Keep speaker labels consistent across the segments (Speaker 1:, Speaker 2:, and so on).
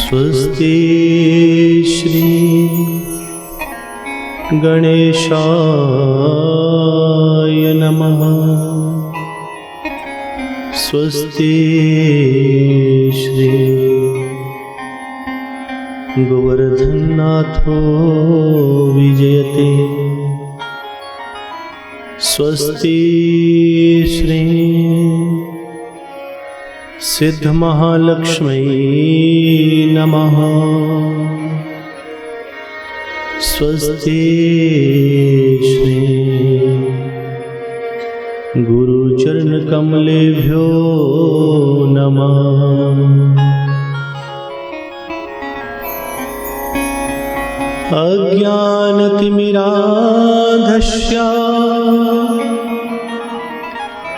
Speaker 1: स्वस्ति श्री गणेशाय नमः। स्वस्ति श्री गोवर्धननाथो विजयते। स्वस्ति श्री सिद्धमहालक्ष्मी नमः। स्वस्ति श्री गुरुचरणकमलेभ्यो नमः। अज्ञानतिमिरान्धस्य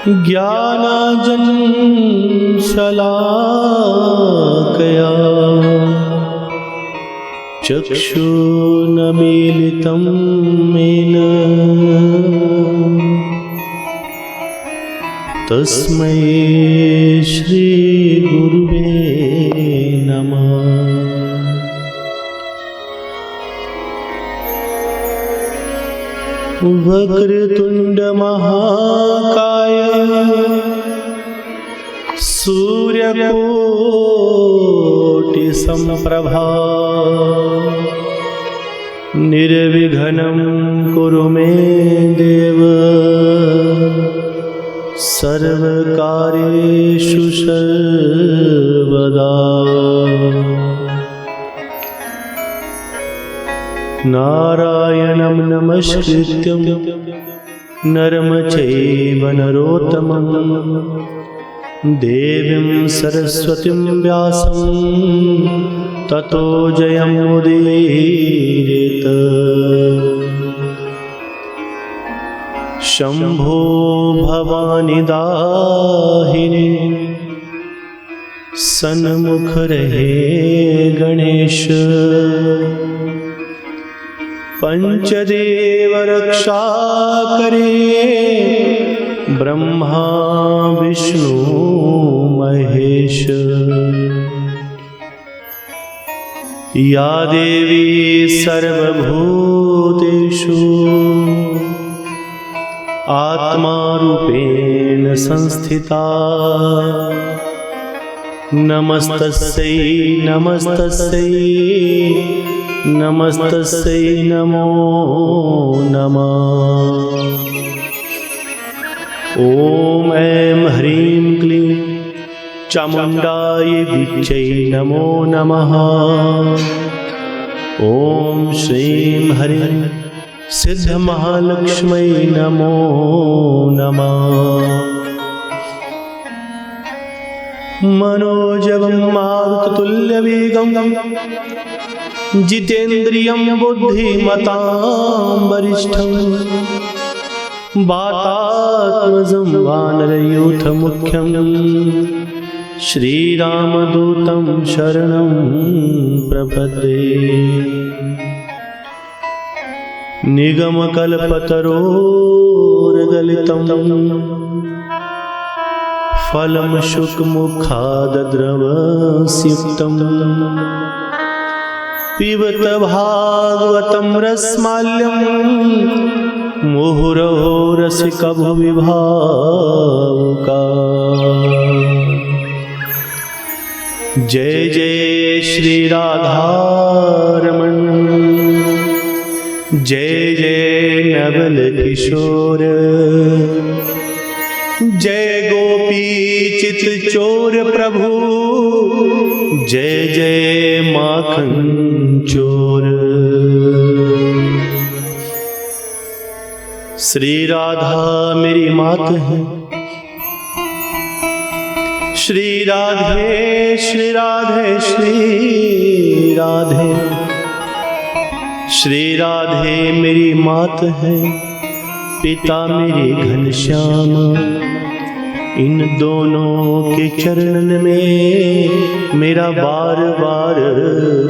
Speaker 1: ज्ञानाञ्जनशलाकया चक्षुरुन्मीलितं येन तस्मै श्रीगुरुवे नमः। वक्रतुण्डमहाकाय सूर्यकोटिसमप्रभा निर्विघ्नं कुरु मे देव सर्वकार्येषु सर्वदा। नारायणं नमस्कृत्यं नरं चैव नरोत्तमं देवीं सरस्वतीं व्यासं ततो जयमुदीरयेत्। शम्भो भवानी दाहिनी सन्मुख रहे गणेश। पंचदेव रक्षा करे ब्रह्मा विष्णु महेश। या देवी सर्वभूतेषु आत्मारूपेण संस्थिता नमस्तस्यै नमस्तस्यै नमस्तस्यै नमो नमः। ॐ ऐं ह्रीं क्लीं चामुण्डायै विच्चै नमो नमः। ॐ श्रीं ह्रीं सिद्धमहालक्ष्मै नमो नमः। मनोजवं मारुततुल्यवेगं जितेन्द्रियं बुद्धिमतां वरिष्ठं वातात्मजं वानरयूथमुख्यं श्रीरामदूतं शरणं प्रपद्ये। निगमकल्पतरोर्गलितं फलं शुकमुखादद्रवस्युक्तं पिबत भागवतं रसमाल्यं मुहुरहो रसिका भुवि भावुका। जय जय श्री राधारमण जय जय नवल किशोर जय गोपी चित चोर प्रभु जय जय माखन चोर। श्री राधा मेरी मात है। श्री राधे श्री राधे श्री राधे। श्री राधे मेरी मात है, पिता मेरे घनश्याम। इन दोनों के चरणन में मेरा बार बार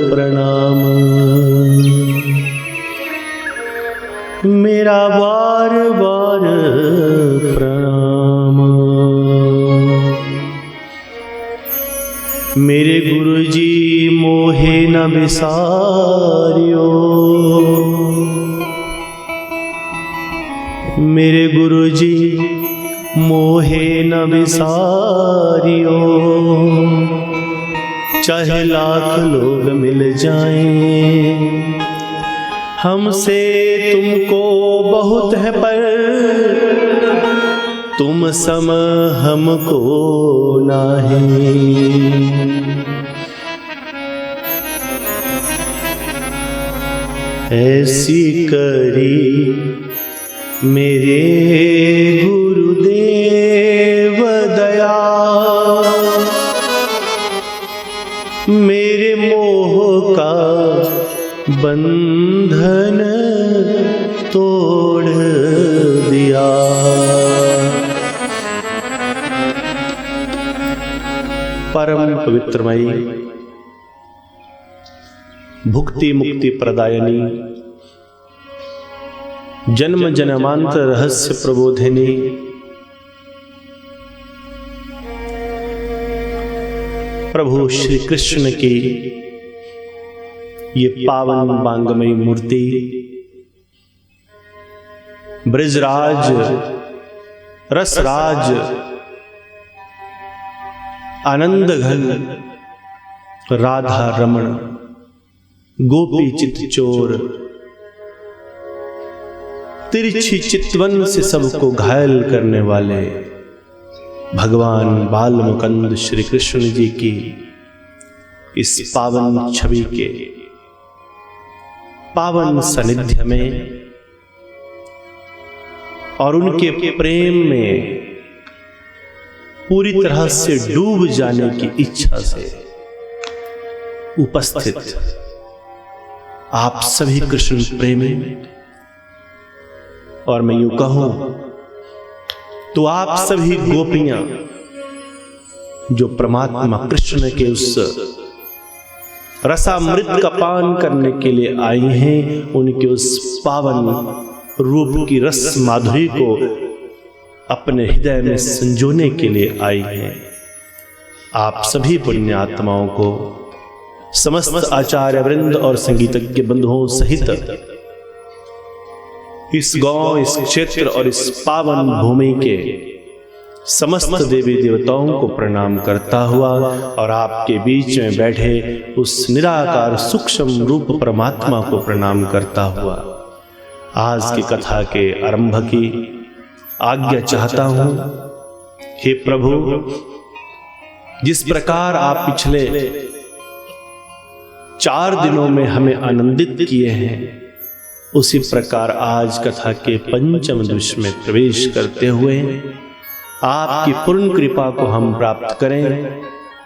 Speaker 1: प्रणाम। मेरा बार बार प्रणाम। मेरे गुरुजी मोहे न बिसारियो, मेरे गुरुजी मोहे न बिसारियो, चाहे लाख लोग मिल जाएं, हमसे तुमको बहुत है पर तुम सम हमको नहीं। ऐसी करी मेरे गुरुदेव दया, मेरे मोह का बंधन तोड़ दिया। परम पवित्रमयी भुक्ति मुक्ति प्रदायनी जन्म जन्मांतर रहस्य प्रबोधिनी प्रभु श्री कृष्ण की ये पावन बांगमयी मूर्ति ब्रजराज रसराज आनंद घन राधा रमण गोपी चित चोर तिरछी चितवन से सबको घायल करने वाले भगवान बाल मुकुंद श्री कृष्ण जी की इस पावन छवि के पावन सानिध्य में और उनके प्रेम में पूरी तरह से डूब जाने की इच्छा से उपस्थित आप सभी कृष्ण प्रेमी, और मैं यूं कहूं तो आप सभी गोपियां जो परमात्मा कृष्ण के उस रसामृत का पान करने के लिए आई हैं, उनके उस पावन रूप की रस माधुरी को अपने हृदय में संजोने के लिए आई हैं। आप सभी पुण्य आत्माओं को समस्त आचार्य वृंद और संगीतज्ञ बंधुओं सहित इस गांव, इस क्षेत्र और इस पावन भूमि के समस्त देवी देवताओं को प्रणाम करता हुआ और आपके बीच में बैठे उस निराकार सूक्ष्म रूप परमात्मा को प्रणाम करता हुआ आज की कथा के आरंभ की आज्ञा चाहता हूं। हे प्रभु, जिस प्रकार आप पिछले 4 दिनों में हमें आनंदित किए हैं, उसी प्रकार आज कथा के पंचम दिवस में प्रवेश करते हुए आपकी पूर्ण कृपा को हम प्राप्त करें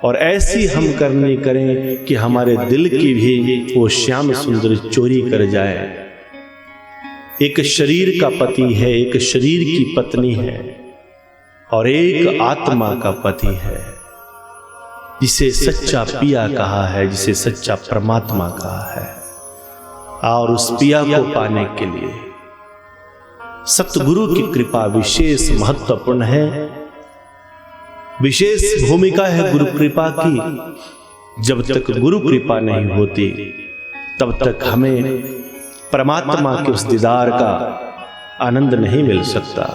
Speaker 1: और ऐसी हम करनी करें कि हमारे दिल की भी वो श्याम सुंदर चोरी कर जाए। एक शरीर का पति है, एक शरीर की पत्नी है और एक आत्मा का पति है, जिसे सच्चा पिया कहा है, जिसे सच्चा परमात्मा कहा है। और उस पिया को पाने के लिए सतगुरु की कृपा विशेष महत्वपूर्ण है, विशेष भूमिका है गुरु कृपा की। जब तक गुरु कृपा नहीं होती तब तक हमें परमात्मा के उस दीदार का आनंद नहीं मिल सकता।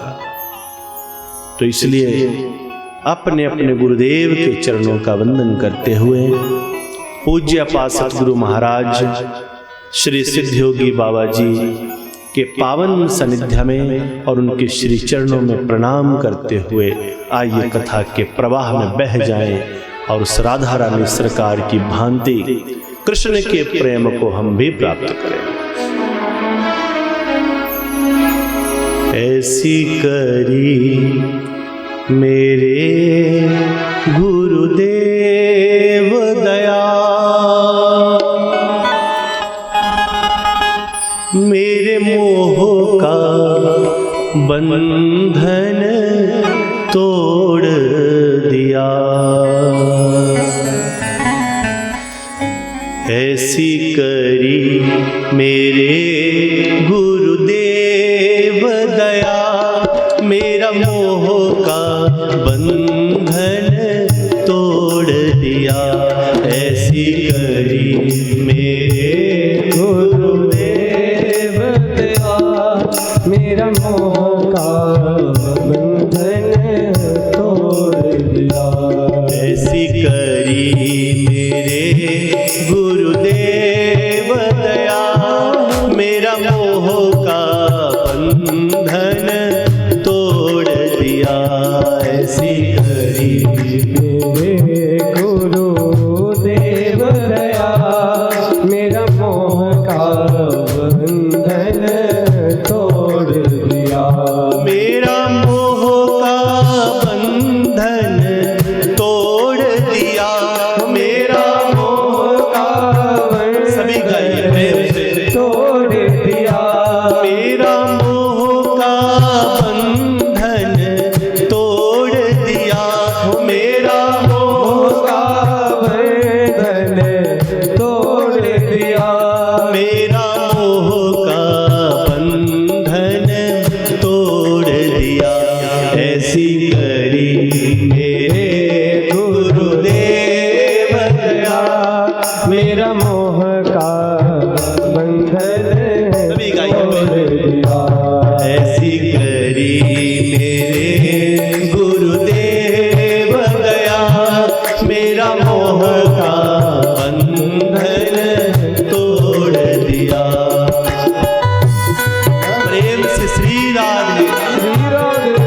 Speaker 1: तो इसलिए अपने अपने गुरुदेव के चरणों का वंदन करते हुए पूज्य पासत गुरु महाराज श्री सिद्धयोगी बाबा जी के पावन सानिध्य में और उनके श्री चरणों में प्रणाम करते हुए आइए कथा के प्रवाह में बह जाएं और उस राधा रानी सरकार की भांति कृष्ण के प्रेम को हम भी प्राप्त करें। ऐसी करी मेरे गुरुदेव दया, मेरे मोह का बंधन तोड़ दिया। ऐसी करी मेरे गुरुदेव दया, मेरा मोह का बंधन तोड़ दिया। ऐसी करी मेरे गुरुदेव दया,
Speaker 2: मेरा मोह का बंधन तोड़ दिया।
Speaker 1: ऐसी करी मेरे गुरुदेव दया, मेरा मोह का बंधन तोड़ दिया। ऐसी करी
Speaker 2: मेरे गुरुदेव दया, मेरा मोह का बंधन तोड़ दिया।
Speaker 1: मेरा मोह का बंधन तोड़ दिया। मेरा मोह का बंधन, सभी गाइए प्रेम से,
Speaker 2: तोड़ दिया।
Speaker 1: मेरा मोह का बंधन तोड़ दिया। मेरा मोह का
Speaker 2: बंधन तोड़ दिया।
Speaker 1: मेरा मोह का बंधन तोड़ दिया। ऐसी करी मेरे गुरुदेव दया,
Speaker 2: मेरा मोह का बंधन
Speaker 1: सभी गाइए।
Speaker 2: तोड़ दिया।
Speaker 1: ऐसी करी मेरे गुरुदेव दया, मेरा मोह का बंधन तोड़ दिया। प्रेम से श्री राधे।
Speaker 2: श्री राधे।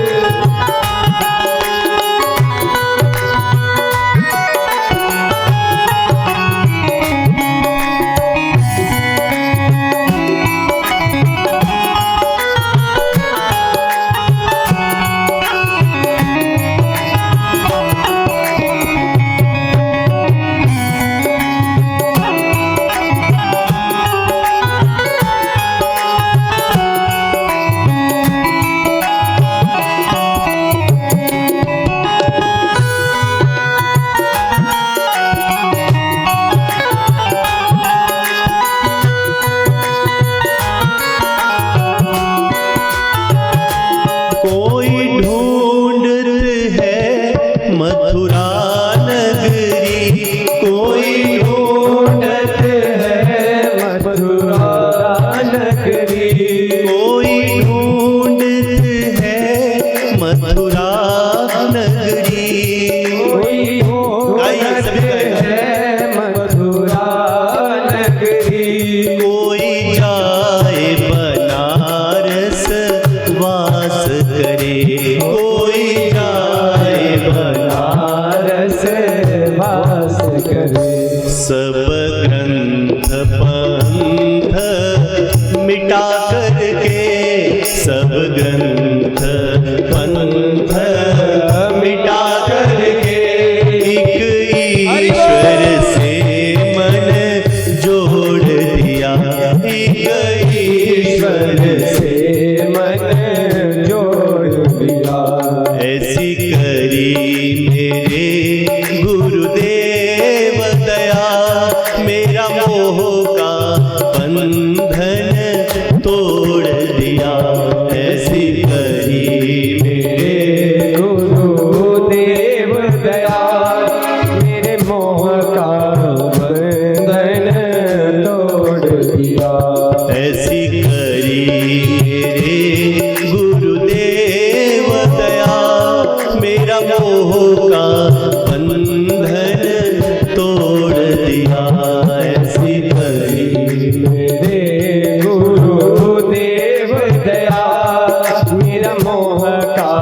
Speaker 1: कोई ढूंढते है मथुरा नगरी, कोई
Speaker 2: ढूंढते हैं मथुरा नगरी।
Speaker 1: कोई ढूंढते है मथुरा नगरी।
Speaker 2: कोई ढूंढते हैं मथुरा नगरी।
Speaker 1: कोई जाए बनारस वास करे, कोई जाए
Speaker 2: बनारस वास करे।
Speaker 1: सब ग्रंथ पंथ मिटा करके, सब ग्रंथ पंथ मिटा करके, एक ईश्वर से मन जोड़ दिया। एक ईश्वर
Speaker 2: से मन जोड़ दिया।
Speaker 1: ऐसी करी मेरे गुरुदेव दया, मेरा मोह का बंधन तोड़ दिया। ऐसी करी मेरे
Speaker 2: गुरुदेव दया, मेरे मोह का बंधन तोड़ दिया।
Speaker 1: ऐसी करी मेरे गुरुदेव दया, मेरा मोह का बंधन तोड़ दिया। ऐसी करी
Speaker 2: मेरे गुरुदेव दया, मेरा मोह का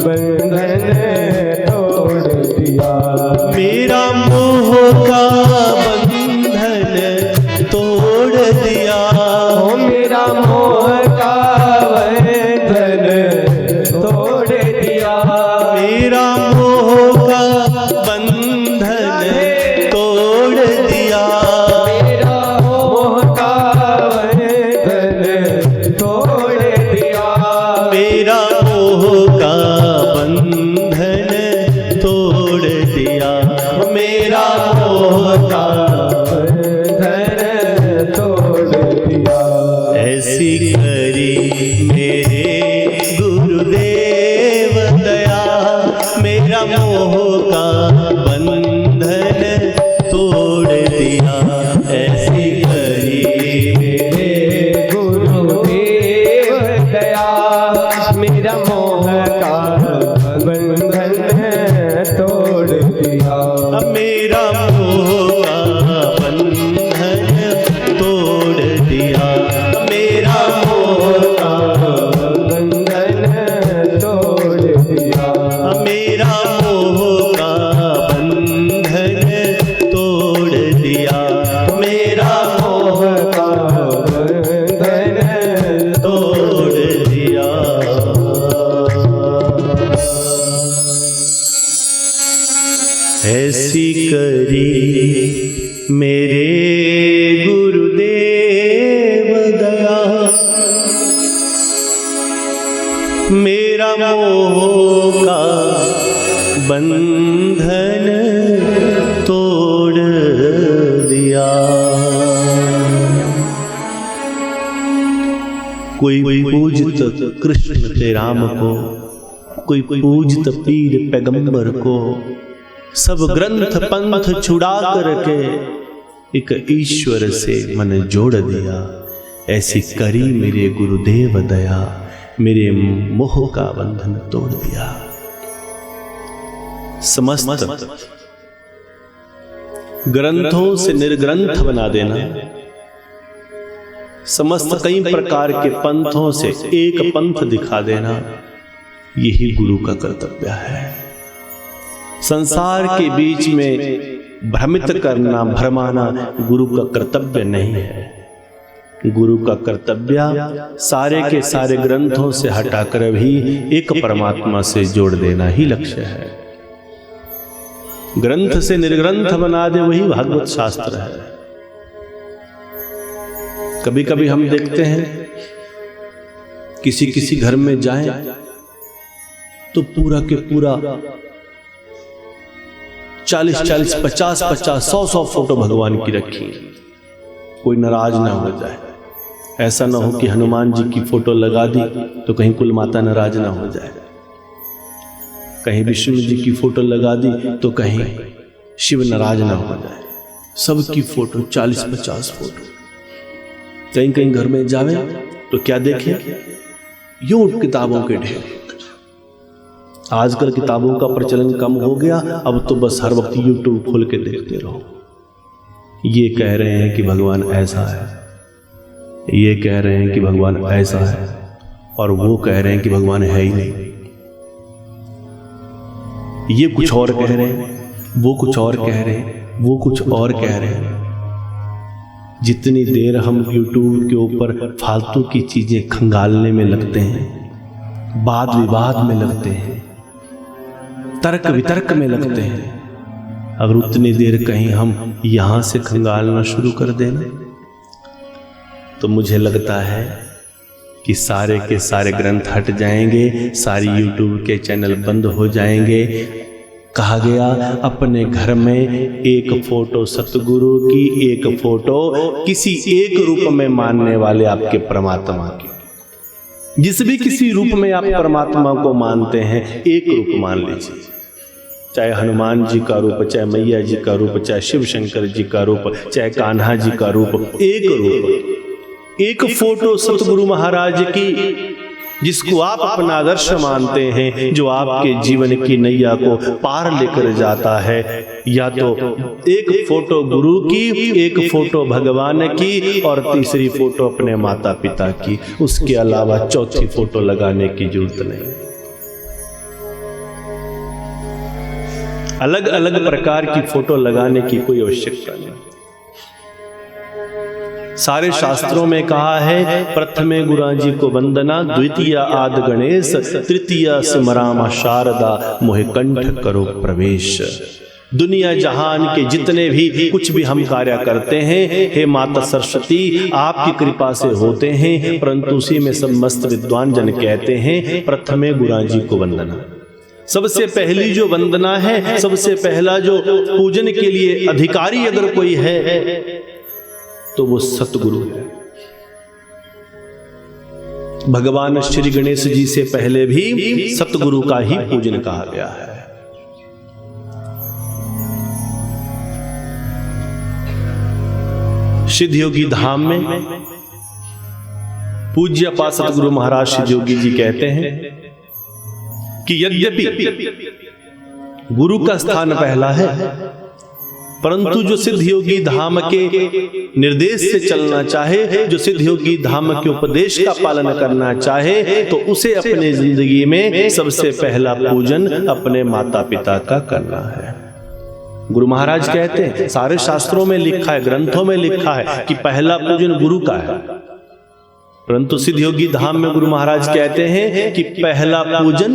Speaker 2: बंधन तोड़ दिया।
Speaker 1: मेरा मोह का बंधन तोड़ दिया।
Speaker 2: ओ मेरा मोह का बंधन तोड़ दिया।
Speaker 1: मेरा मोह का बंधन तोड़ दिया।
Speaker 2: मेरा मोह का बंधन तोड़ दिया।
Speaker 1: मेरा मोह का बंधन तोड़ दिया। मेरा मोह मेरे गुरुदेव दया, मेरा मोह का बंधन तोड़ दिया। कोई पूजत कृष्ण ते राम को, कोई पूजत पीर पैगंबर को, सब ग्रंथ पंथ छुड़ा करके एक ईश्वर से मन जोड़ दिया। ऐसी करी मेरे गुरुदेव दया, मेरे मोह का बंधन तोड़ दिया। समस्त ग्रंथों से निर्ग्रंथ बना देना, समस्त कई प्रकार के पंथों से एक पंथ दिखा देना, यही गुरु का कर्तव्य है। संसार के बीच में भ्रमित करना, भरमाना गुरु का कर्तव्य नहीं है। गुरु का कर्तव्य सारे के सारे ग्रंथों से हटाकर भी एक परमात्मा से जोड़ देना ही लक्ष्य है। ग्रंथ से निर्ग्रंथ बना दे, वही भागवत शास्त्र है। कभी कभी हम देखते हैं किसी घर में जाएं तो पूरा के पूरा 40-40, 50-50, 100-100 फोटो भगवान की रखी, कोई नाराज ना हो जाए। ऐसा ना हो कि हनुमान जी की फोटो लगा दी तो कहीं कुल माता नाराज ना हो जाए, कहीं विष्णु जी की फोटो लगा दी तो कहीं शिव नाराज ना हो जाए। सबकी फोटो 40-50 फोटो। कहीं कहीं घर में जावे तो क्या देखें, यूं किताबों के ढेर। आजकल किताबों का प्रचलन कम हो गया, अब तो बस हर वक्त यूट्यूब खोल के देखते रहो। ये कह रहे हैं कि भगवान ऐसा है, ये कह रहे हैं कि भगवान ऐसा है, और वो कह रहे हैं कि भगवान है ही नहीं। ये कुछ और कह रहे हैं, वो कुछ और कह रहे हैं, वो कुछ और कह रहे हैं। जितनी देर हम यूट्यूब के ऊपर फालतू की चीजें खंगालने में लगते हैं, वाद विवाद में लगते हैं, तर्क वितर्क में लगते हैं, अगर उतनी देर कहीं हम यहां से खंगालना शुरू कर दें तो मुझे लगता है कि सारे के सारे ग्रंथ हट जाएंगे, सारी यूट्यूब के चैनल बंद हो जाएंगे। कहा गया अपने घर में एक फोटो सतगुरु की, एक फोटो किसी एक रूप में मानने वाले आपके परमात्मा की। जिस भी किसी रूप में आप परमात्मा को मानते हैं, एक रूप मान लीजिए, चाहे हनुमान जी का रूप, चाहे मैया जी का रूप, चाहे शिव शंकर जी का रूप, चाहे कान्हा जी का रूप, एक रूप, एक फोटो सतगुरु महाराज की, जिसको आप अपना आदर्श मानते हैं, जो आपके जीवन की नैया को पार लेकर जाता है। या तो एक फोटो गुरु की, एक फोटो भगवान की, और तीसरी फोटो अपने माता पिता की। उसके अलावा चौथी फोटो लगाने की जरूरत नहीं। अलग अलग प्रकार की फोटो लगाने की कोई आवश्यकता नहीं। सारे शास्त्रों में कहा है, प्रथमे गुरा जी को वंदना, द्वितीय आद गणेश, तृतीय स्मरामा शारदा, मोहे कंठ करो प्रवेश। दुनिया जहान के जितने भी कुछ भी हम कार्य करते हैं, हे माता सरस्वती आपकी कृपा से होते हैं, परंतु उसी में सब मस्त विद्वान जन कहते हैं प्रथमे गुरा जी को वंदना। सबसे पहली जो वंदना है, सबसे पहला जो पूजन के लिए अधिकारी अगर कोई है तो वो सतगुरु है। भगवान श्री गणेश जी से पहले भी सतगुरु का ही पूजन कहा गया है। सिद्धयोगी धाम में पूज्य पा सतगुरु महाराज सिद्धयोगी जी कहते हैं कि यद्यपि गुरु का स्थान पहला है, परंतु जो सिद्धयोगी धाम के निर्देश से चलना चाहे, जो सिद्धयोगी धाम के उपदेश का पालन करना चाहे, तो उसे अपने जिंदगी में सबसे पहला पूजन अपने माता पिता का करना है। गुरु महाराज कहते हैं, सारे शास्त्रों में लिखा है, ग्रंथों में लिखा है कि पहला पूजन गुरु का है, परंतु सिद्धयोगी धाम में गुरु महाराज कहते हैं कि पहला पूजन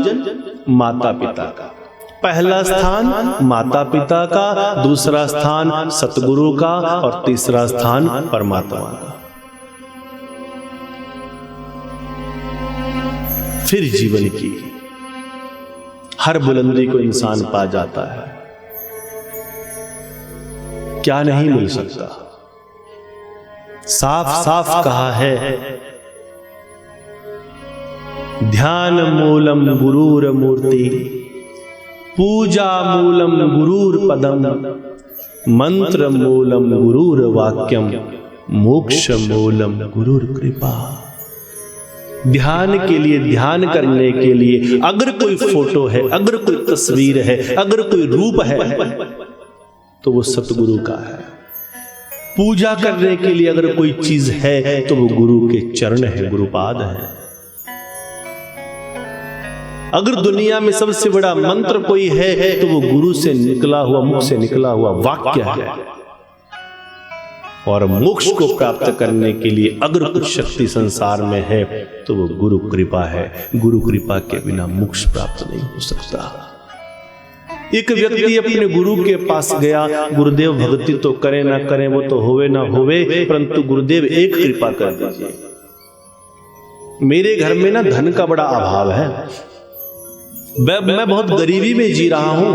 Speaker 1: माता पिता का। पहला स्थान माता पिता का, दूसरा स्थान सतगुरु का और तीसरा स्थान परमात्मा का। फिर जीवन की हर बुलंदी को इंसान पा जाता है। क्या नहीं मिल सकता? साफ साफ कहा है, ध्यान मूलम गुरूर मूर्ति, पूजा मूलम गुरूर पदम, मंत्र मूलम गुरूर वाक्यम, मोक्ष मूलम गुरूर कृपा। ध्यान के लिए, ध्यान करने के लिए अगर कोई फोटो है, अगर कोई तस्वीर है, अगर कोई रूप है, तो वो सतगुरु का है। पूजा करने के लिए अगर कोई चीज है तो वो गुरु के चरण है, गुरुपाद है। अगर दुनिया में सबसे बड़ा मंत्र कोई है तो वो गुरु से निकला हुआ, मुख से निकला हुआ वाक्य है। और मोक्ष को प्राप्त करने के लिए अगर कुछ शक्ति संसार में है तो वो गुरु कृपा है। गुरु कृपा के बिना मोक्ष प्राप्त नहीं हो सकता। एक व्यक्ति अपने गुरु के पास गया, गुरुदेव भक्ति तो करें ना करें, वो तो होवे ना होवे, परंतु गुरुदेव एक कृपा कर दीजिए, मेरे घर में ना धन का बड़ा अभाव है, मैं बहुत गरीबी में जी रहा हूं,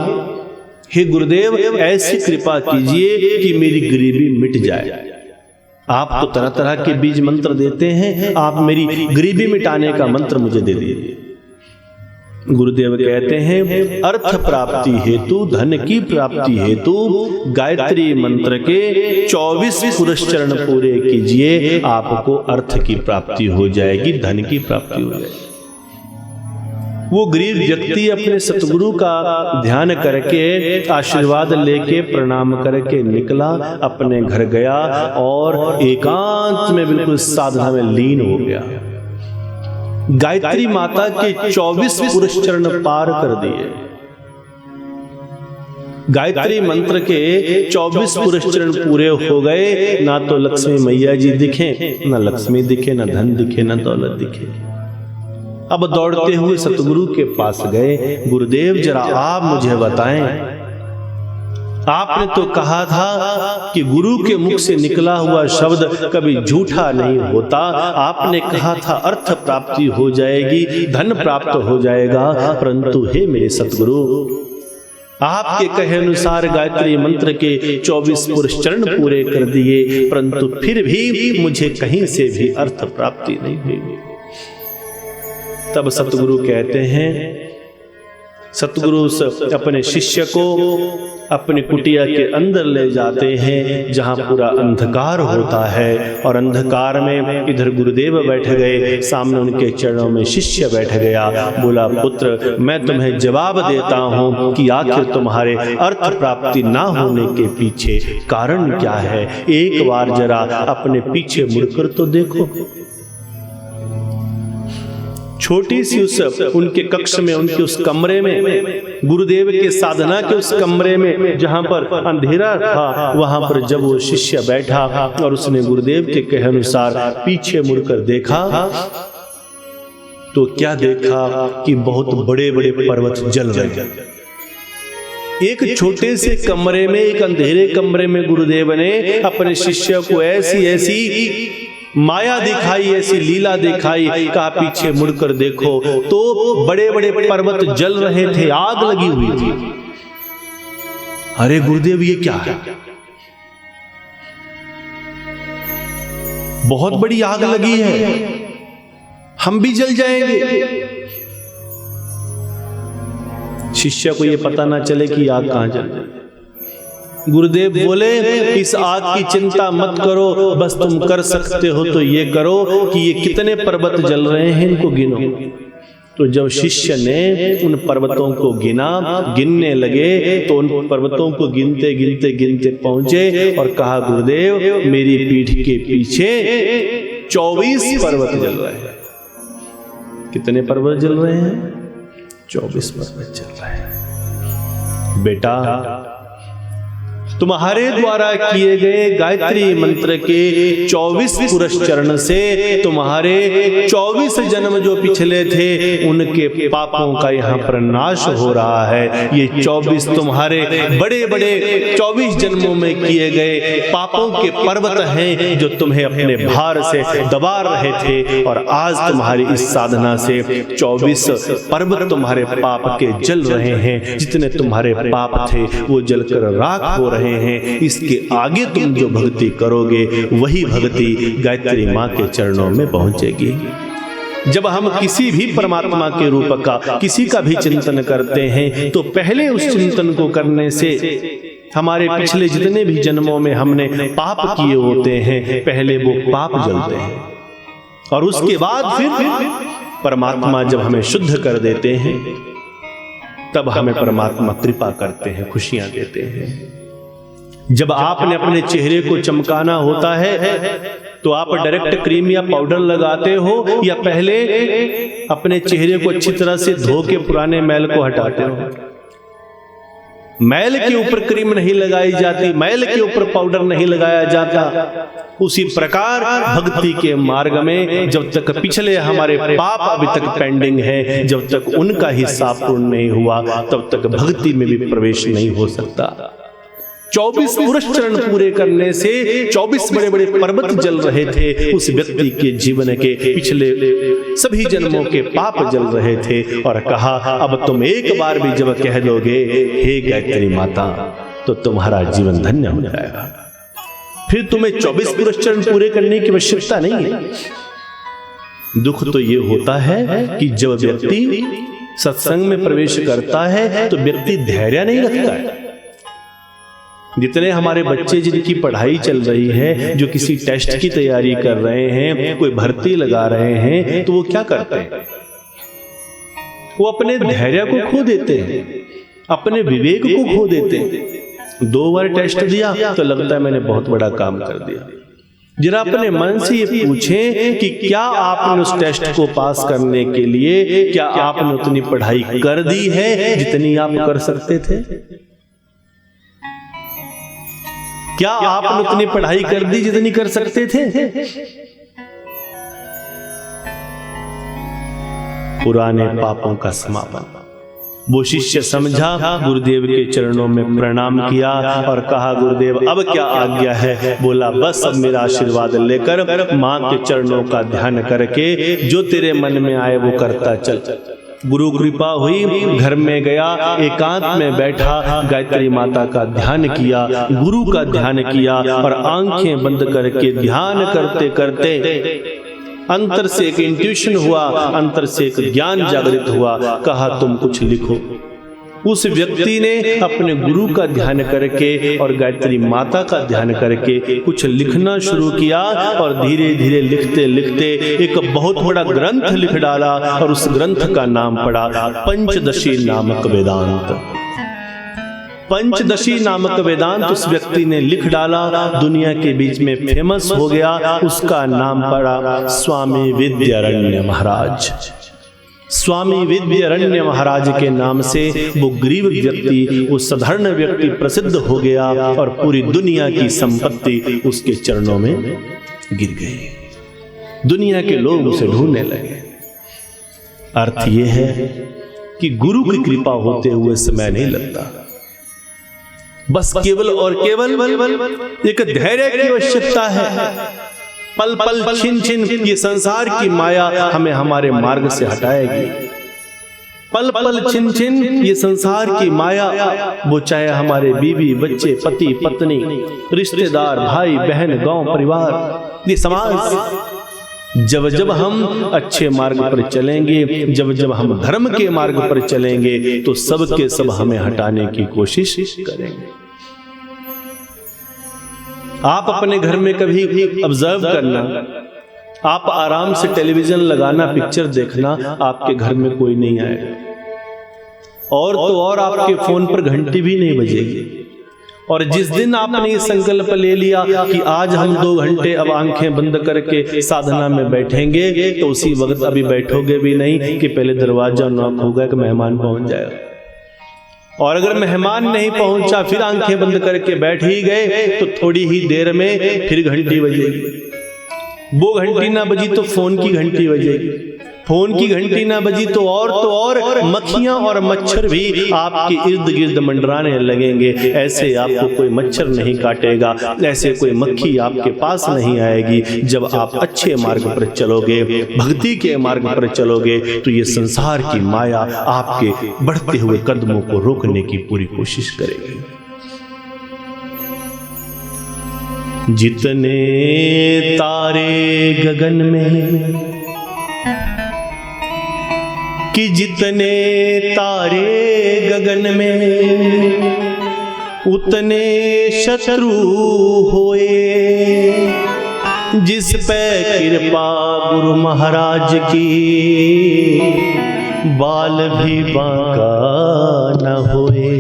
Speaker 1: हे गुरुदेव ऐसी कृपा कीजिए कि मेरी गरीबी मिट जाए। आप तो तरह तरह के बीज मंत्र देते हैं, आप मेरी गरीबी मिटाने का मंत्र मुझे दे दीजिए। गुरुदेव कहते हैं, अर्थ प्राप्ति हेतु, धन की प्राप्ति हेतु गायत्री मंत्र के 24 पुरस्चरण पूरे कीजिए, आपको अर्थ की प्राप्ति हो जाएगी, धन की प्राप्ति हो जाएगी। वो गरीब व्यक्ति अपने सतगुरु का ध्यान करके, आशीर्वाद लेके, प्रणाम करके निकला, अपने घर गया और एकांत में बिल्कुल साधना में लीन हो गया। गायत्री माता के 24 पुरस्चरण पार कर दिए। गायत्री मंत्र के 24 पुरस्चरण पूरे हो गए, ना तो लक्ष्मी मैया जी दिखे, ना लक्ष्मी दिखे, ना धन दिखे, ना दौलत दिखे। अब दौड़ते हुए सतगुरु के पास गए, गुरुदेव जरा आप मुझे बताएं, आपने तो कहा था कि गुरु के मुख से निकला हुआ शब्द कभी झूठा नहीं होता, आपने कहा था अर्थ प्राप्ति हो जाएगी, धन प्राप्त हो जाएगा, परंतु हे मेरे सतगुरु, आपके कहे अनुसार गायत्री मंत्र के 24 पुरस्चरण पूरे कर दिए, परंतु फिर भी मुझे कहीं से भी अर्थ प्राप्ति नहीं हुई। तब सतगुरु कहते हैं, सतगुरु अपने शिष्य को अपनी कुटिया के अंदर ले जाते हैं, जहां पूरा अंधकार होता है, और अंधकार में इधर गुरुदेव बैठ गए, सामने उनके चरणों में शिष्य बैठ गया। बोला, पुत्र मैं तुम्हें जवाब देता हूं कि आखिर तुम्हारे अर्थ प्राप्ति ना होने के पीछे कारण क्या है, एक बार जरा अपने पीछे मुड़कर तो देखो। छोटी सी उस उनके कक्ष में, उनके उस कमरे में, गुरुदेव के साधना के उस कमरे में जहां पर अंधेरा था, वहां पर जब वो शिष्य बैठा और उसने गुरुदेव के कहे अनुसार पीछे मुड़कर देखा, तो क्या देखा कि बहुत बड़े बड़े पर्वत जल रहे हैं। एक छोटे से कमरे में, एक अंधेरे कमरे में गुरुदेव ने अपने शिष्य को ऐसी ऐसी माया दिखाई, ऐसी लीला दिखाई, कहा पीछे मुड़कर देखो तो बड़े बड़े पर्वत जल रहे थे, आग लगी हुई थी। अरे गुरुदेव ये क्या है, बहुत बड़ी आग लगी है, हम भी जल जाएंगे। शिष्य को ये पता ना चले कि आग कहां जल रही है। गुरुदेव बोले, इस आग की चिंता मत करो, बस तुम कर सकते हो तो ये करो कि ये कितने पर्वत जल रहे हैं इनको गिनो। तो जब शिष्य ने उन पर्वतों को गिना, गिनने लगे, तो उन पर्वतों को गिनते गिनते गिनते पहुंचे और कहा, गुरुदेव मेरी पीठ के पीछे 24 पर्वत जल रहे हैं। कितने पर्वत जल रहे हैं? 24 पर्वत जल रहे हैं। बेटा तुम्हारे द्वारा किए गए गायत्री मंत्र के 24 पुरुष चरण से तुम्हारे 24 जन्म जो पिछले थे उनके पापों का यहाँ पर नाश हो रहा है। ये 24 तुम्हारे बड़े बड़े 24 जन्मों में किए गए पापों के पर्वत हैं जो तुम्हें अपने भार से दबा रहे थे, और आज तुम्हारी इस साधना से 24 पर्वत तुम्हारे पाप के जल रहे हैं। जितने तुम्हारे पाप थे वो जलकर राख हो रहे हैं। इसके आगे तुम जो भक्ति करोगे वही भक्ति गायत्री माँ के चरणों में पहुंचेगी। जब हम किसी भी परमात्मा के रूप का किसी का भी चिंतन करते हैं तो पहले उस चिंतन को करने से हमारे पिछले जितने भी जन्मों में हमने पाप किए होते हैं पहले वो पाप जलते हैं, और उसके बाद फिर परमात्मा जब हमें शुद्ध कर देते हैं तब हमें परमात्मा कृपा करते हैं, खुशियां देते हैं। जब आपने अपने चेहरे को चमकाना होता है तो आप डायरेक्ट क्रीम या पाउडर लगाते हो या पहले अपने चेहरे को अच्छी तरह से धो के पुराने मैल को हटाते हो? मैल के ऊपर क्रीम नहीं लगाई जाती, मैल के ऊपर पाउडर नहीं लगाया जाता। उसी प्रकार भक्ति के मार्ग में जब तक पिछले हमारे पाप अभी तक पेंडिंग है, जब तक उनका हिस्सा पूर्ण नहीं हुआ तब तक भक्ति में भी प्रवेश नहीं हो सकता। 24 पुरुष चरण पूरे करने से 24 बड़े बड़े पर्वत जल रहे थे। उस व्यक्ति के जीवन के पिछले सभी जन्मों के पाप जल रहे थे, और कहा अब तुम एक बार भी जब कह दोगे हे गायत्री माता तो तुम्हारा जीवन धन्य हो जाएगा। फिर तुम्हें 24 पुरुष चरण पूरे करने की आवश्यकता नहीं है। दुख तो ये होता है कि जब व्यक्ति सत्संग में प्रवेश करता है तो व्यक्ति धैर्य नहीं रखता है। जितने हमारे बच्चे जिनकी पढ़ाई चल रही है, जो किसी टेस्ट की तैयारी कर रहे हैं, कोई भर्ती लगा रहे हैं, तो वो क्या करते हैं? वो अपने धैर्य को खो देते हैं, अपने विवेक को खो देते हैं। 2 बार टेस्ट दिया तो लगता है मैंने बहुत बड़ा काम कर दिया। जरा अपने मन से ये पूछें कि क्या आपने उस टेस्ट को पास करने के लिए क्या आपने उतनी पढ़ाई कर दी है जितनी आप कर सकते थे? क्या आपने उतनी पढ़ाई कर दी जितनी कर सकते थे? पुराने पापों का समापन। वो शिष्य समझा, गुरुदेव के चरणों में प्रणाम किया और कहा गुरुदेव अब क्या आज्ञा है? बोला बस अब मेरा आशीर्वाद लेकर माँ के चरणों का ध्यान करके जो तेरे मन में आए वो करता चल। गुरु कृपा हुई, घर में गया, एकांत में बैठा, गायत्री माता का ध्यान किया, गुरु का ध्यान किया, और आंखें बंद करके ध्यान करते करते अंतर से एक इंट्यूशन हुआ, अंतर से एक ज्ञान जागृत हुआ। कहा तुम कुछ लिखो। उस व्यक्ति ने अपने गुरु का ध्यान करके और गायत्री माता का ध्यान करके कुछ लिखना शुरू किया, और धीरे धीरे लिखते लिखते एक बहुत बड़ा ग्रंथ लिख डाला, और उस ग्रंथ का नाम पड़ा पंचदशी नामक वेदांत। पंचदशी नामक वेदांत उस व्यक्ति ने लिख डाला, दुनिया के बीच में फेमस हो गया। उसका नाम पड़ा स्वामी विद्यारण्य महाराज। स्वामी विद्यारण्य महाराज के नाम से वो गरीब व्यक्ति, वो साधारण व्यक्ति प्रसिद्ध हो गया, और पूरी दुनिया की संपत्ति उसके चरणों में गिर गई। दुनिया के लोग उसे ढूंढने लगे। अर्थ ये है कि गुरु की कृपा होते हुए समय नहीं लगता, बस केवल और केवल एक धैर्य की आवश्यकता है। पल पल छिन छिन ये संसार की माया हमें हमारे मार्ग से हटाएगी। पल पल छिन छिन ये संसार की माया, वो चाहे हमारे बीवी बच्चे, पति पत्नी, रिश्तेदार, भाई बहन, गांव परिवार, ये समाज, जब जब हम अच्छे मार्ग पर चलेंगे, जब जब हम धर्म के मार्ग पर चलेंगे तो सब के सब हमें हटाने की कोशिश करेंगे। आप अपने घर में कभी ऑब्जर्व करना, आप आराम से टेलीविजन लगाना, पिक्चर देखना, आपके घर में कोई नहीं आएगा, और तो और आपके फोन पर घंटी भी नहीं बजेगी। और जिस दिन आपने ये संकल्प ले लिया कि आज हम 2 घंटे अब आंखें बंद करके साधना में बैठेंगे, तो उसी वक्त अभी बैठोगे भी नहीं कि पहले दरवाजा नॉक होगा कि मेहमान पहुंच जाएगा। और अगर मेहमान नहीं पहुंचा, फिर आंखें बंद करके बैठ ही गए, तो थोड़ी ही देर में फिर घंटी बजेगी। वो घंटी ना बजी तो फोन की घंटी बजेगी, फोन की घंटी ना बजी तो और मक्खियां और मच्छर भी आपके इर्द गिर्द मंडराने लगेंगे। ऐसे आपको कोई मच्छर नहीं काटेगा, ऐसे कोई मक्खी आपके पास नहीं आएगी। जब आप अच्छे मार्ग पर चलोगे, भक्ति के मार्ग पर चलोगे, तो ये संसार की माया आपके बढ़ते हुए कदमों को रोकने की पूरी कोशिश करेगी। जितने तारे गगन में, कि जितने तारे गगन में उतने शत्रु होए, जिस पे कृपा गुरु महाराज की बाल भी बांका न होए।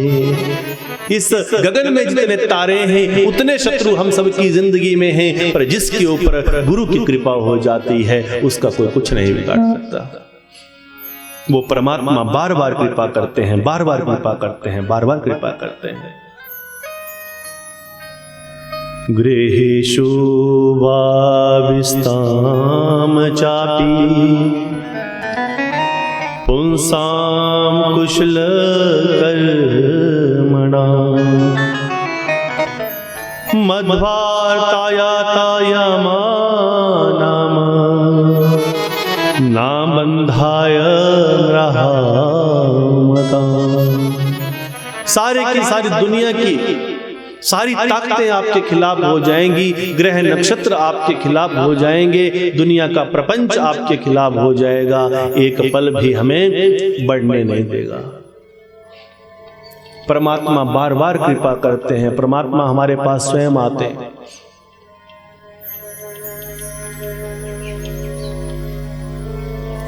Speaker 1: इस गगन में जितने तारे हैं उतने शत्रु हम सबकी जिंदगी में हैं, पर जिसके ऊपर गुरु की कृपा हो जाती है उसका कोई कुछ नहीं बिगाड़ सकता। वो परमात्मा बार बार कृपा करते हैं, बार बार कृपा करते हैं, बार बार कृपा करते हैं। गृहेषु वाविस्ताम चापि पुंसाम कुशल कर्मणा मध्वार्ताया तायमानाम ना बंधाय रहामता। सारे की सारी दुनिया की सारी ताकतें आपके खिलाफ हो जाएंगी, ग्रह नक्षत्र आपके खिलाफ हो जाएंगे, दुनिया का प्रपंच आपके खिलाफ हो जाएगा, एक पल भी हमें बढ़ने नहीं देगा। परमात्मा बार बार कृपा करते हैं, परमात्मा हमारे पास स्वयं आते हैं।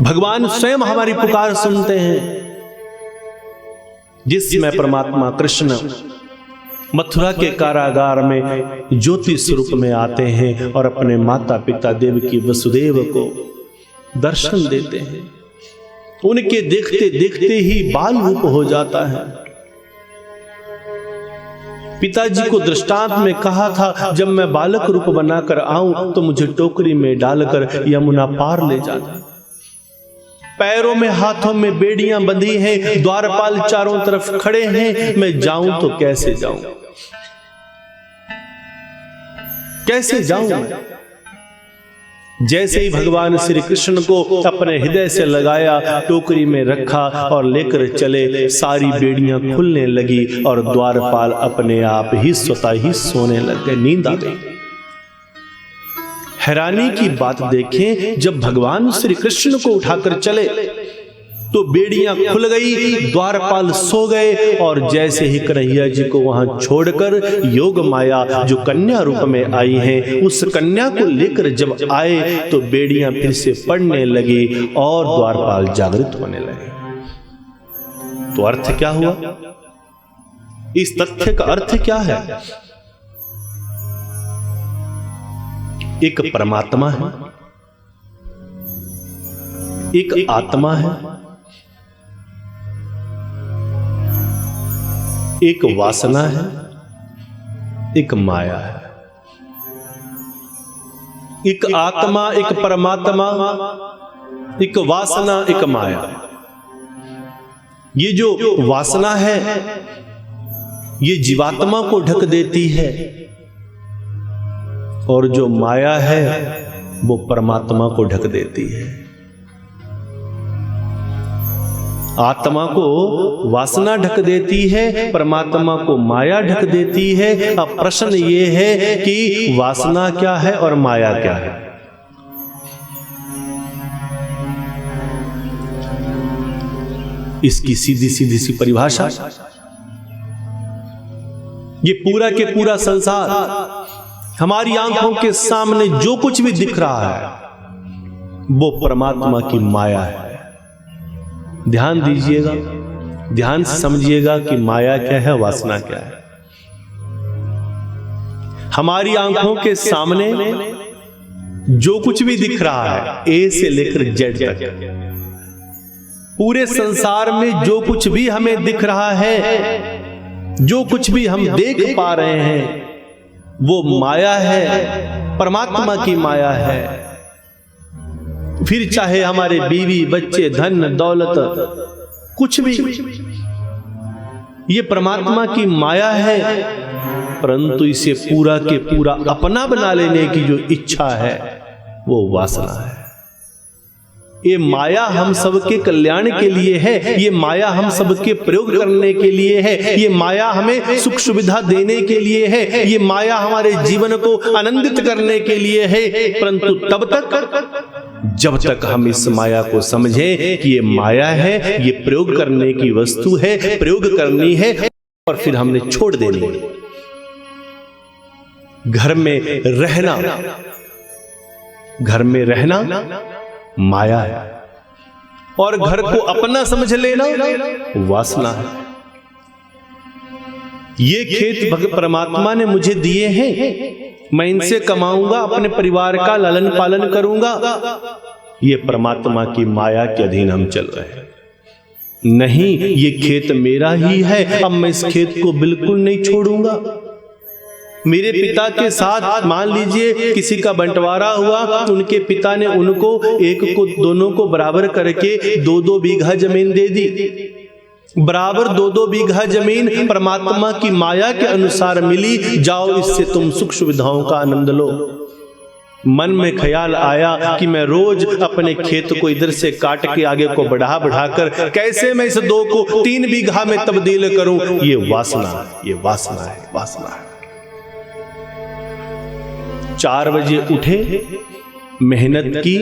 Speaker 1: भगवान स्वयं हमारी पुकार सुनते हैं। जिस समय परमात्मा कृष्ण मथुरा के कारागार में ज्योति स्वरूप में आते हैं और अपने माता पिता देवकी वसुदेव को दर्शन देते हैं, उनके देखते देखते ही बाल रूप हो जाता है। पिताजी को दृष्टांत में कहा था, जब मैं बालक रूप बनाकर आऊं तो मुझे टोकरी में डालकर यमुना पार ले जाना। पैरों में हाथों में बेड़ियां बंधी हैं, द्वारपाल चारों तरफ खड़े हैं, मैं जाऊं तो कैसे जाऊं, कैसे जाऊं मैं? जैसे ही भगवान श्री कृष्ण को अपने हृदय से लगाया, टोकरी में रखा और लेकर चले, सारी बेड़ियां खुलने लगी और द्वारपाल अपने आप ही स्वतः ही सोने लग गए, नींद आ गई। हैरानी की बात देखें, जब भगवान श्री कृष्ण को उठाकर चले तो बेड़ियां खुल गई, द्वारपाल सो गए, और जैसे ही कन्हैया जी को वहां छोड़कर योग माया जो कन्या रूप में आई है, उस कन्या को लेकर जब आए तो बेड़ियां फिर से पड़ने लगी और द्वारपाल जागृत होने लगे। तो अर्थ क्या हुआ? इस तथ्य का अर्थ क्या है? एक परमात्मा है, एक आत्मा है, एक वासना है, एक माया है। एक आत्मा, एक परमात्मा, एक वासना, एक माया। ये जो वासना है ये जीवात्मा को ढक देती है, और जो माया है वो परमात्मा को ढक देती है। आत्मा को वासना ढक देती है, परमात्मा को माया ढक देती है। अब प्रश्न ये है कि वासना क्या है और माया क्या है? इसकी सीधी सीधी सी परिभाषा, ये पूरा के पूरा संसार हमारी आंखों के सामने जो कुछ भी दिख रहा है वो परमात्मा की माया है। ध्यान दीजिएगा, ध्यान से समझिएगा कि माया क्या है, वासना क्या है। हमारी आंखों के सामने जो कुछ भी दिख रहा है, ए से लेकर जेड तक, पूरे संसार में जो कुछ भी हमें दिख रहा है, जो कुछ भी हम देख पा रहे हैं, वो माया है, परमात्मा की माया है। फिर चाहे हमारे बीवी बच्चे धन दौलत कुछ भी, ये परमात्मा की माया है, परंतु इसे पूरा के पूरा अपना बना लेने की जो इच्छा है वो वासना है। ये माया हम सबके कल्याण के लिए है, ये माया हम सबके प्रयोग करने के लिए है, ये माया हमें सुख सुविधा देने के लिए है, ये माया हमारे जीवन को आनंदित करने के लिए है। परंतु तब तक जब तक हम इस माया को समझें कि ये माया है, ये प्रयोग करने की वस्तु है, प्रयोग करनी है और फिर हमने छोड़ देनी है। घर में रहना, घर में रहना माया है और घर को अपना समझ लेना वासना है। ये खेत परमात्मा ने मुझे दिए हैं, मैं इनसे कमाऊंगा, अपने परिवार का लालन पालन करूंगा। ये परमात्मा की माया के अधीन हम चल रहे हैं। नहीं, ये खेत मेरा ही है, अब मैं इस खेत को बिल्कुल नहीं छोड़ूंगा। मेरे पिता के साथ मान लीजिए किसी का बंटवारा हुआ, उनके पिता ने उनको एक को दोनों को बराबर करके 2-2 बीघा जमीन दे दी। बराबर 2-2 बीघा जमीन परमात्मा की माया के अनुसार मिली, जाओ इससे तुम सुख सुविधाओं का आनंद लो। मन में ख्याल आया कि मैं रोज अपने खेत को इधर से काट के आगे को बढ़ा बढ़ाकर कैसे मैं इस 2 को 3 बीघा में तब्दील करूं। ये वासना, ये वासना है, वासना है। 4 बजे उठे, मेहनत की,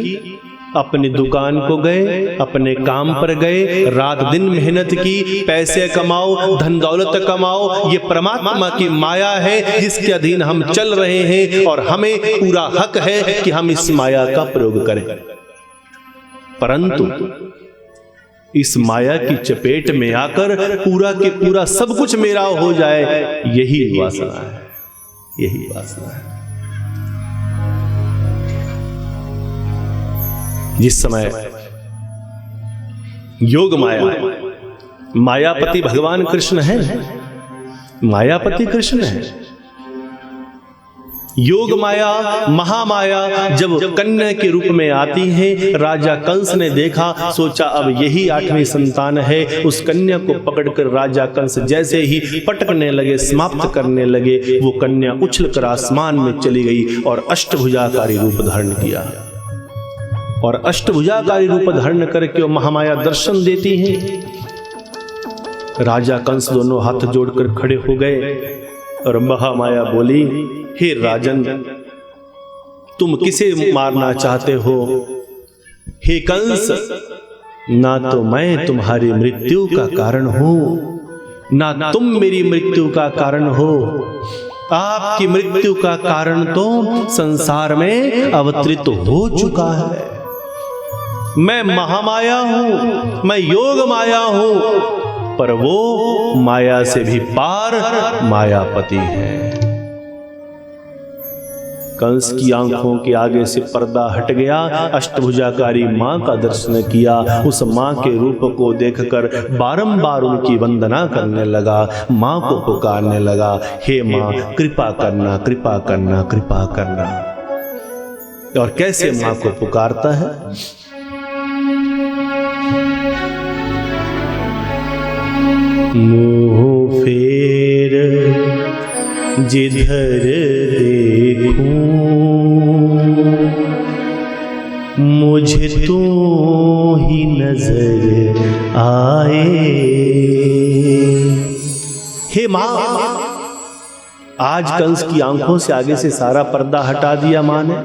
Speaker 1: अपनी दुकान को गए, अपने काम पर गए, रात दिन मेहनत की, पैसे कमाओ, धन दौलत कमाओ। ये परमात्मा की माया है जिसके अधीन हम चल रहे हैं और हमें पूरा हक है कि हम इस माया का प्रयोग करें। परंतु इस माया की चपेट में आकर पूरा के पूरा सब कुछ मेरा हो जाए, यही वासना है, यही वासना है। जिस समय योग माया, मायापति भगवान कृष्ण है, मायापति कृष्ण है। योग माया, महामाया जब कन्या के रूप में आती है, राजा कंस ने देखा, सोचा अब यही 8वीं संतान है। उस कन्या को पकड़कर राजा कंस जैसे ही पटकने लगे, समाप्त करने लगे, वो कन्या उछलकर आसमान में चली गई और अष्टभुजाकारी रूप धारण किया। और अष्टभुजाकारी रूप धारण करके वो महामाया दर्शन देती है। राजा कंस दोनों हाथ जोड़कर खड़े हो गए और महामाया बोली, हे राजन, तुम किसे मारना चाहते हो? हे कंस, ना तो मैं तुम्हारी मृत्यु का कारण हूं, ना तुम मेरी मृत्यु का कारण हो। आपकी मृत्यु का कारण तो संसार में अवतरित हो चुका है। मैं महामाया हूं, मैं योग माया हूं, पर वो माया से भी पार मायापति है। कंस की आंखों के आगे से पर्दा हट गया, अष्टभुजाकारी मां का दर्शन किया। उस मां के रूप को देखकर बारंबार उनकी वंदना करने लगा, मां को पुकारने लगा, हे मां कृपा करना, कृपा करना, कृपा करना। और कैसे मां को पुकारता है? मुँह फेर जिधर देखूं, मुझे तू ही नजर आए। हे मां, आज कंस की आंखों से आगे से सारा पर्दा हटा दिया मां ने।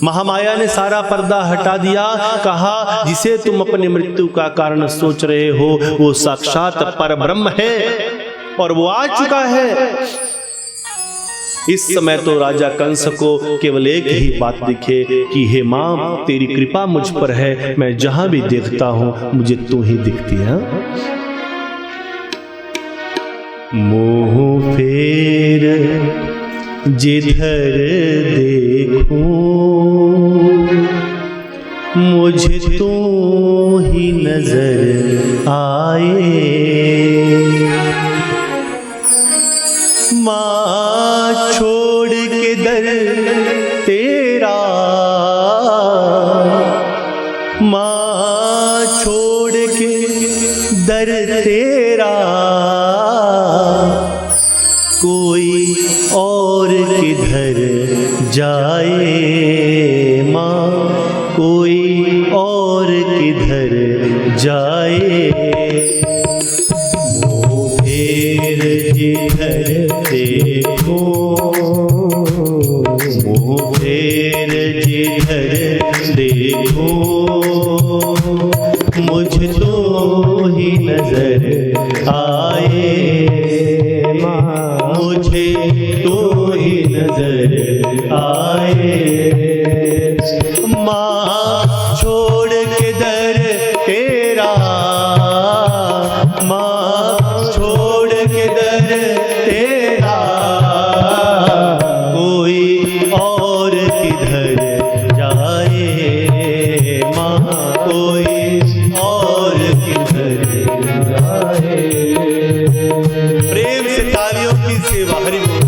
Speaker 1: महामाया ने सारा पर्दा हटा दिया, कहा जिसे तुम अपनी मृत्यु का कारण सोच रहे हो वो साक्षात परब्रह्म है और वो आ चुका है। इस समय तो राजा कंस को केवल एक ही बात दिखे कि हे मां, तेरी कृपा मुझ पर है, मैं जहां भी देखता हूं मुझे तू ही दिखती है। मुँह फेर जिधर देखूं, मुझे तू ही नजर आए। माँ छोड़ के दर तेरा, माँ छोड़ के दर तेरा, कोई और किधर जाए। माँ कोई और किधर जाए। मुँह फेर जिधर देखो, मुँह फेर जिधर देखो, मुझ तो ही नजर आए। माँ मुझे तो ही नजर आए। माँ छोड़ के दर तेरा, माँ छोड़ के दर तेरा, कोई और किधर जाए। माँ कोई और किधर जाए। प्रेम से तालियों की सेवा। हरि बोल।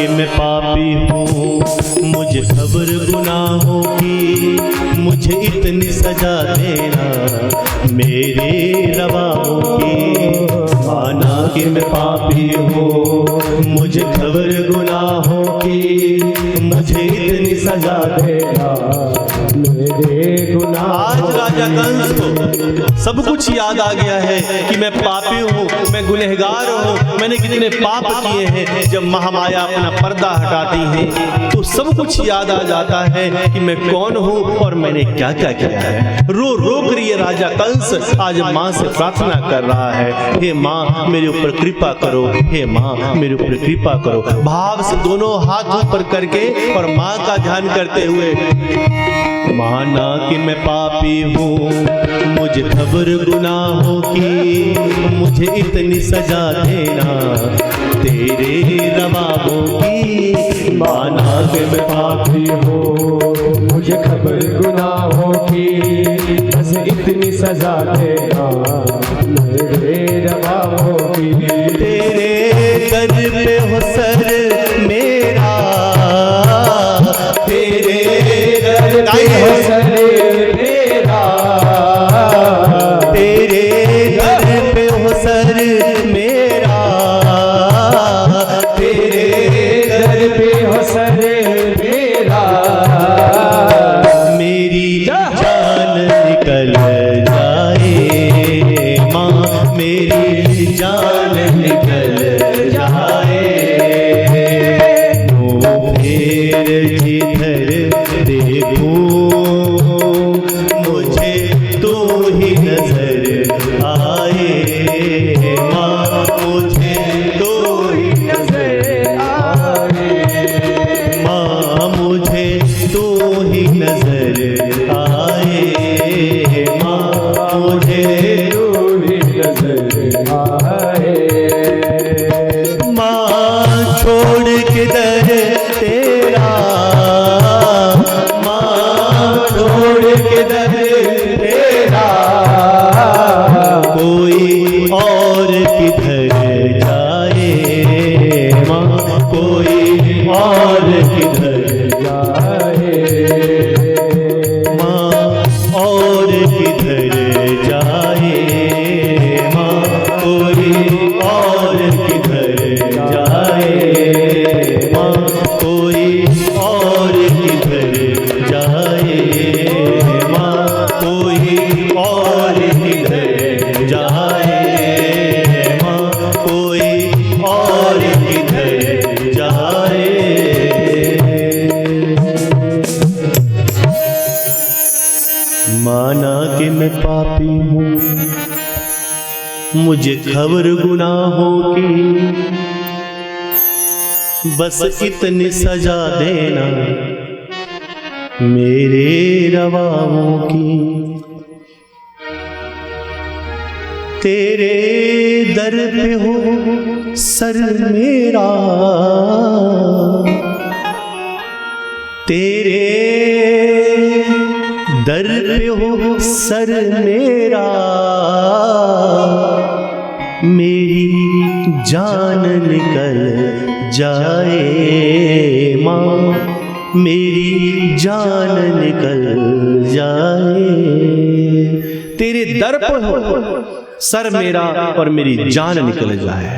Speaker 1: मैं पापी हूँ, मुझे खबर गुनाहों की, मुझे इतनी सजा देना मेरे रवाओं की। माना कि मैं पापी हूँ, मुझे खबर गुनाहों की, मुझे इतनी सजा देना मेरे गुनाह। आज राजा कंस को सब कुछ याद आ गया है कि मैं पापी हूँ, मैं गुनहगार हूँ, मैंने कितने पाप किए हैं। जब महामाया अपना पर्दा हटाती है तो सब कुछ याद आ जाता है कि मैं कौन हूँ और मैंने क्या क्या किया है। रो रो कर ये राजा कंस आज माँ से प्रार्थना कर रहा है, हे माँ मेरे ऊपर कृपा करो, हे माँ मेरे ऊपर कृपा करो। भाव से दोनों हाथ ऊपर करके और माँ का ध्यान करते हुए, माना कि मैं पापी हूँ, मुझे खबर गुनाहों की, मुझे इतनी सजा देना तेरे रवाबों की। माना कि मैं पापी हूँ, मुझे खबर गुनाहों की, मुझे इतनी सजा देना मेरे रवाबों की। तेरे दर पे हो सर मेरा, तेरे दर पे हो सर मेरा, तेरे दर पे हो सर मेरा, तेरे दर पे हो सर मेरा। मेरी जान निकल जाए माँ, मेरी जान निकल जाए। मुँह फेर जिधर देखूं, मुझे तो ही नजर आए। माँ मुझे तो ही नजर आए, माँ मुझे तो ही नजर आए, माँ मुझे तो ही नजर आए। माँ छोड़ के दर तेरा, माँ छोड़ के दर तेरा, कोई और किधर जाए। माँ कोई और किधर जाए, माँ और किधर जाए, माँ कोई और किधर जाए, माँ कोई और मुझे खबर गुनाहों की, बस इतनी सजा देना मेरे रवाओं की। तेरे दर पे हो सर मेरा, तेरे दर पे हो सर मेरा, मेरी जान निकल जाए माँ, मेरी जान निकल जाए। तेरे दर पर हो सर मेरा और मेरी जान निकल जाए।